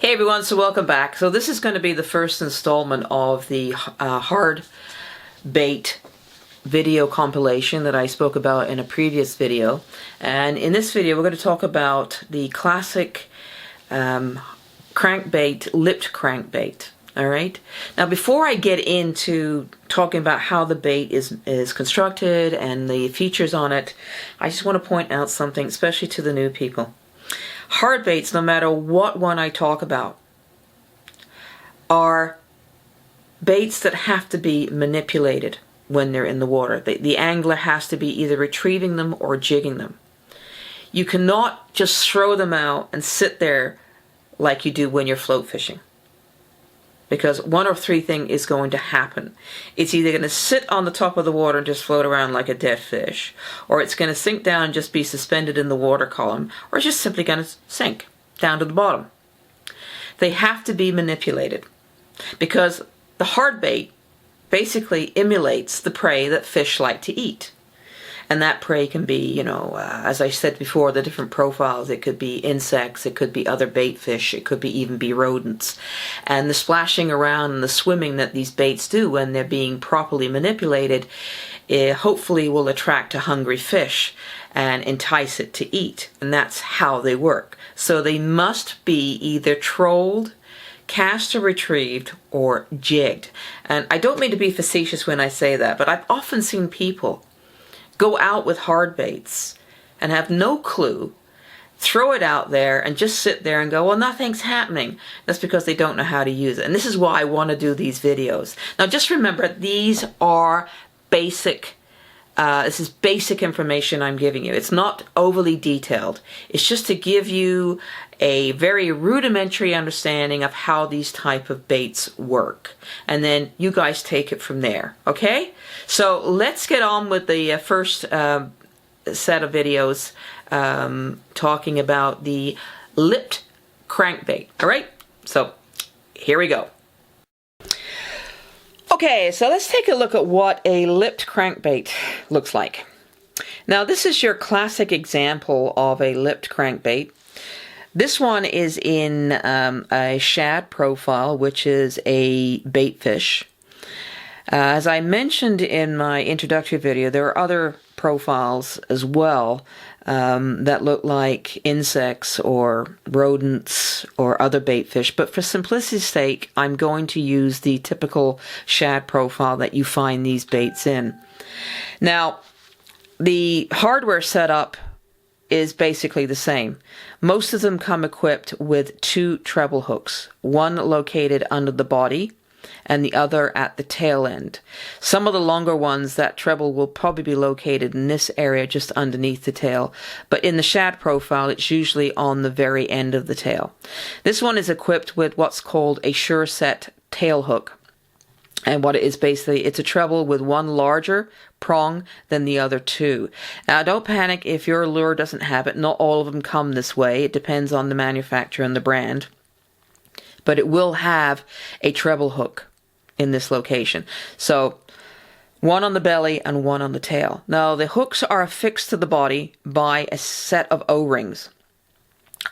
Hey everyone, so welcome back. So this is going to be the first installment of the hard bait video compilation that I spoke about in a previous video. And in this video we're going to talk about the classic crankbait, lipped crankbait. Alright? Now before I get into talking about how the bait is constructed and the features on it, I just want to point out something, especially to the new people. Hard baits, no matter what one I talk about, are baits that have to be manipulated when they're in the water. The angler has to be either retrieving them or jigging them. You cannot just throw them out and sit there like you do when you're float fishing. Because one of three things is going to happen. It's either going to sit on the top of the water and just float around like a dead fish, or it's going to sink down and just be suspended in the water column, or it's just simply going to sink down to the bottom. They have to be manipulated because the hard bait basically emulates the prey that fish like to eat. And that prey can be, you know, as I said before, the different profiles. It could be insects, it could be other bait fish, it could be even be rodents. And the splashing around and the swimming that these baits do when they're being properly manipulated, hopefully will attract a hungry fish and entice it to eat. And that's how they work. So they must be either trolled, cast or retrieved, or jigged. And I don't mean to be facetious when I say that, but I've often seen people go out with hard baits and have no clue, throw it out there and just sit there and go, well, nothing's happening. That's because they don't know how to use it. And this is why I want to do these videos. Now just remember, these are basic, this is basic information I'm giving you. It's not overly detailed. It's just to give you a very rudimentary understanding of how these type of baits work. And then you guys take it from there, okay? So let's get on with the first set of videos talking about the lipped crankbait, all right? So here we go. Okay, so let's take a look at what a lipped crankbait looks like. Now this is your classic example of a lipped crankbait. This one is in a shad profile, which is a bait fish. As I mentioned in my introductory video, there are other profiles as well that look like insects or rodents or other bait fish. But for simplicity's sake, I'm going to use the typical shad profile that you find these baits in. Now, the hardware setup is basically the same. Most of them come equipped with two treble hooks, one located under the body and the other at the tail end. Some of the longer ones, that treble will probably be located in this area just underneath the tail, but in the shad profile it's usually on the very end of the tail. This one is equipped with what's called a sure set tail hook. And what it is basically, it's a treble with one larger prong than the other two. Now don't panic if your lure doesn't have it. Not all of them come this way. It depends on the manufacturer and the brand. But it will have a treble hook in this location. So one on the belly and one on the tail. Now the hooks are affixed to the body by a set of O-rings.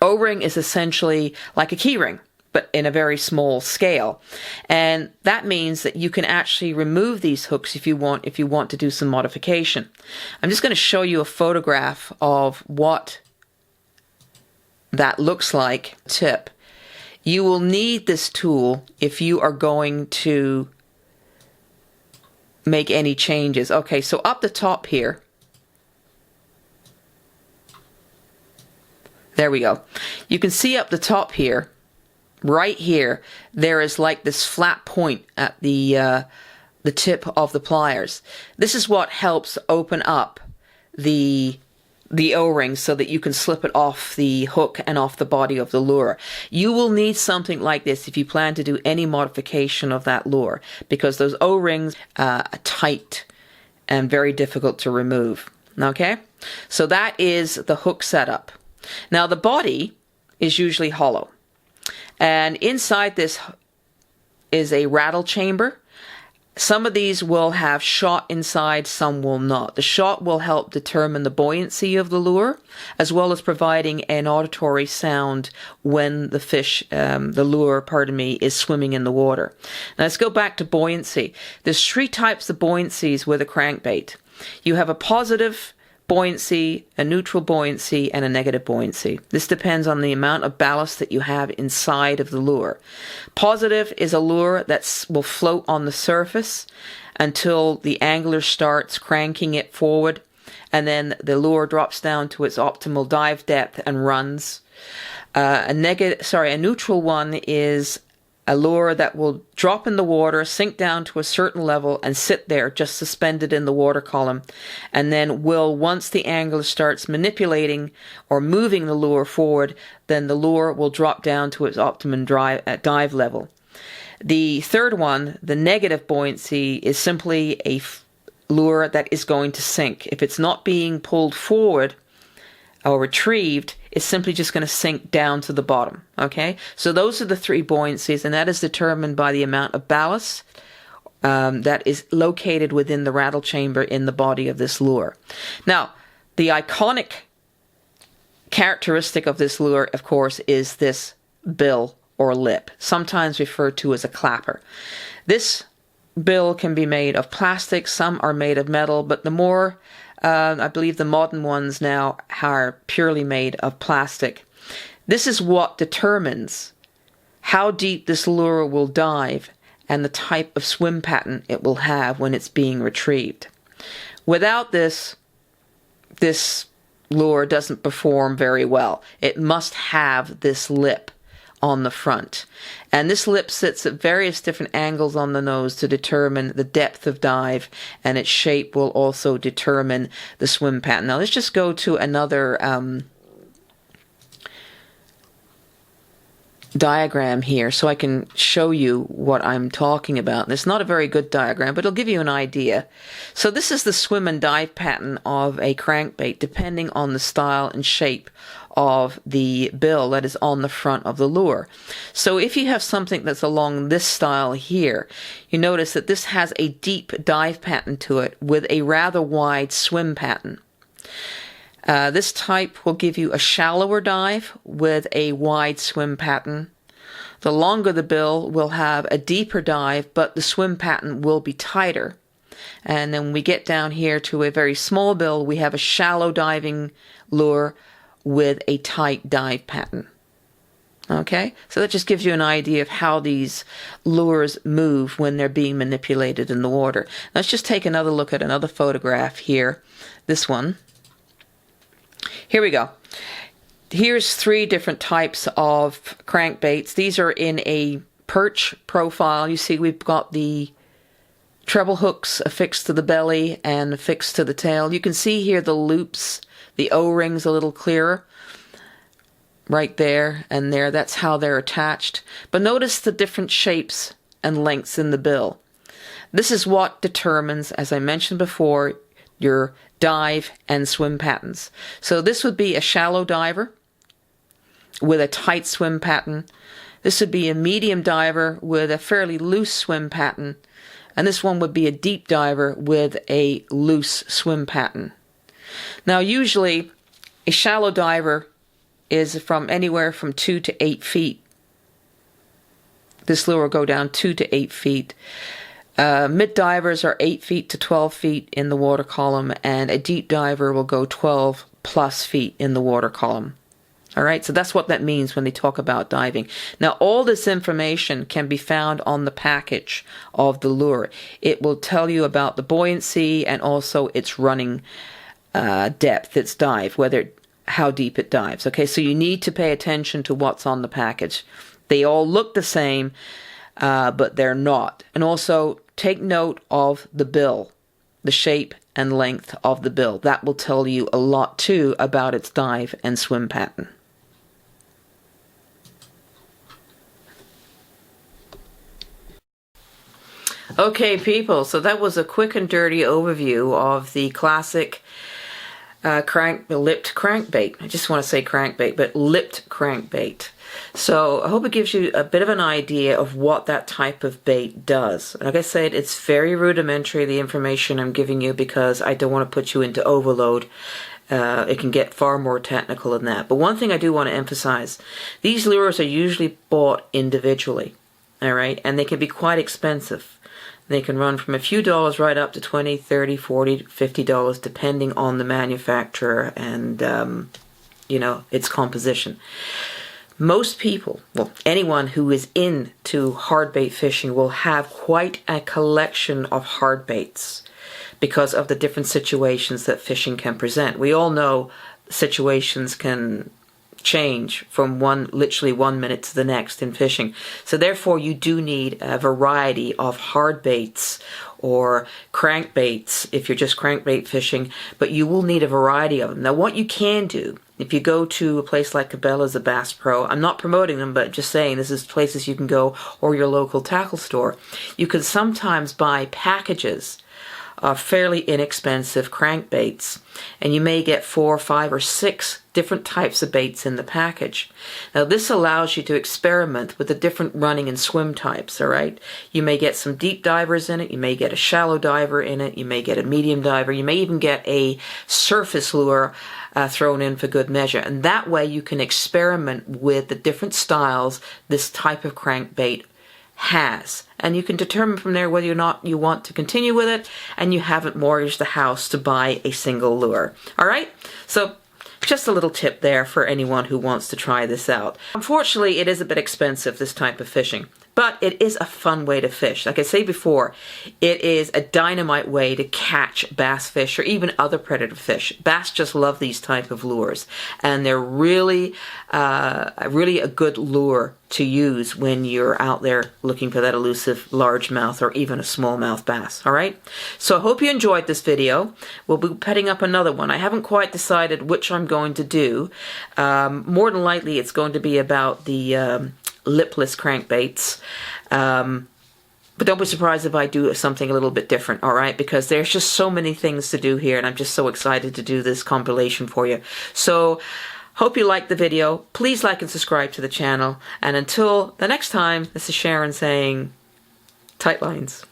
O-ring is essentially like a key ring, but in a very small scale. And that means that you can actually remove these hooks if you want to do some modification. I'm just going to show you a photograph of what that looks like. Tip. You will need this tool if you are going to make any changes. Okay, so up the top here, there we go. You can see up the top here, right here, there is like this flat point at the tip of the pliers. This is what helps open up the O-ring so that you can slip it off the hook and off the body of the lure. You will need something like this if you plan to do any modification of that lure, because those O-rings are tight and very difficult to remove. Okay? So that is the hook setup. Now the body is usually hollow. And inside this is a rattle chamber. Some of these will have shot inside, some will not. The shot will help determine the buoyancy of the lure, as well as providing an auditory sound when the fish, the lure, is swimming in the water. Now let's go back to buoyancy. There's three types of buoyancies with a crankbait. You have a positive buoyancy, a neutral buoyancy, and a negative buoyancy. This depends on the amount of ballast that you have inside of the lure. Positive is a lure that will float on the surface until the angler starts cranking it forward, and then the lure drops down to its optimal dive depth and runs. A neutral one is a lure that will drop in the water, sink down to a certain level, and sit there just suspended in the water column, and then once the angler starts manipulating or moving the lure forward, then the lure will drop down to its optimum dive level. The third one, the negative buoyancy, is simply a lure that is going to sink. If it's not being pulled forward or retrieved, it's simply just going to sink down to the bottom. Okay, so those are the three buoyancies, and that is determined by the amount of ballast that is located within the rattle chamber in the body of this lure. Now, the iconic characteristic of this lure, of course, is this bill or lip, sometimes referred to as a clapper. This bill can be made of plastic, some are made of metal, but the more I believe the modern ones now are purely made of plastic. This is what determines how deep this lure will dive and the type of swim pattern it will have when it's being retrieved. Without this lure doesn't perform very well. It must have this lip on the front. And this lip sits at various different angles on the nose to determine the depth of dive, and its shape will also determine the swim pattern. Now let's just go to another diagram here so I can show you what I'm talking about. And it's not a very good diagram, but it'll give you an idea. So this is the swim and dive pattern of a crankbait, depending on the style and shape of the bill that is on the front of the lure. So if you have something that's along this style here, you notice that this has a deep dive pattern to it with a rather wide swim pattern. This type will give you a shallower dive with a wide swim pattern. The longer the bill will have a deeper dive, but the swim pattern will be tighter. And then when we get down here to a very small bill, we have a shallow diving lure with a tight dive pattern. Okay, so that just gives you an idea of how these lures move when they're being manipulated in the water. Let's just take another look at another photograph here. This one. Here we go. Here's three different types of crankbaits. These are in a perch profile. You see we've got the treble hooks affixed to the belly and affixed to the tail. You can see here the loops, the O-rings a little clearer. Right there and there, that's how they're attached. But notice the different shapes and lengths in the bill. This is what determines, as I mentioned before, your dive and swim patterns. So this would be a shallow diver with a tight swim pattern. This would be a medium diver with a fairly loose swim pattern. And this one would be a deep diver with a loose swim pattern. Now usually a shallow diver is from anywhere from 2 to 8 feet. This lure will go down 2 to 8 feet. Mid divers are 8 feet to 12 feet in the water column, and a deep diver will go 12 plus feet in the water column. Alright, so that's what that means when they talk about diving. Now all this information can be found on the package of the lure. It will tell you about the buoyancy and also its running depth, its dive, how deep it dives. Okay, so you need to pay attention to what's on the package. They all look the same, but they're not. And also take note of the bill, the shape and length of the bill. That will tell you a lot too about its dive and swim pattern. Okay people, so that was a quick and dirty overview of the classic lipped crankbait. I just want to say crankbait, but lipped crankbait. So I hope it gives you a bit of an idea of what that type of bait does. Like I said, it's very rudimentary, the information I'm giving you, because I don't want to put you into overload. It can get far more technical than that. But one thing I do want to emphasize, these lures are usually bought individually, all right? And they can be quite expensive. They can run from a few dollars right up to $20, $30, $40, $50, depending on the manufacturer and, its composition. Most people, well, anyone who is into hard bait fishing will have quite a collection of hard baits because of the different situations that fishing can present. We all know situations can change from literally 1 minute to the next in fishing. So therefore you do need a variety of hard baits or crankbaits if you're just crankbait fishing, but you will need a variety of them. Now what you can do, if you go to a place like Cabela's, a Bass Pro, I'm not promoting them, but just saying this is places you can go, or your local tackle store, you can sometimes buy packages of fairly inexpensive crankbaits, and you may get 4, 5, or 6 different types of baits in the package. Now this allows you to experiment with the different running and swim types, all right? You may get some deep divers in it, you may get a shallow diver in it, you may get a medium diver, you may even get a surface lure thrown in for good measure. And that way you can experiment with the different styles this type of crankbait has, and you can determine from there whether or not you want to continue with it, and you haven't mortgaged the house to buy a single lure. All right, so just a little tip there for anyone who wants to try this out. Unfortunately, it is a bit expensive, this type of fishing, but it is a fun way to fish. Like I say before, it is a dynamite way to catch bass fish or even other predator fish. Bass just love these type of lures, and they're really a good lure to use when you're out there looking for that elusive largemouth or even a smallmouth bass. All right, so I hope you enjoyed this video. We'll be putting up another one. I haven't quite decided which I'm going to do. More than likely it's going to be about the lipless crankbaits, but don't be surprised if I do something a little bit different, all right, because there's just so many things to do here, and I'm just so excited to do this compilation for you. So hope you liked the video. Please like and subscribe to the channel, and until the next time, this is Sharon saying tight lines.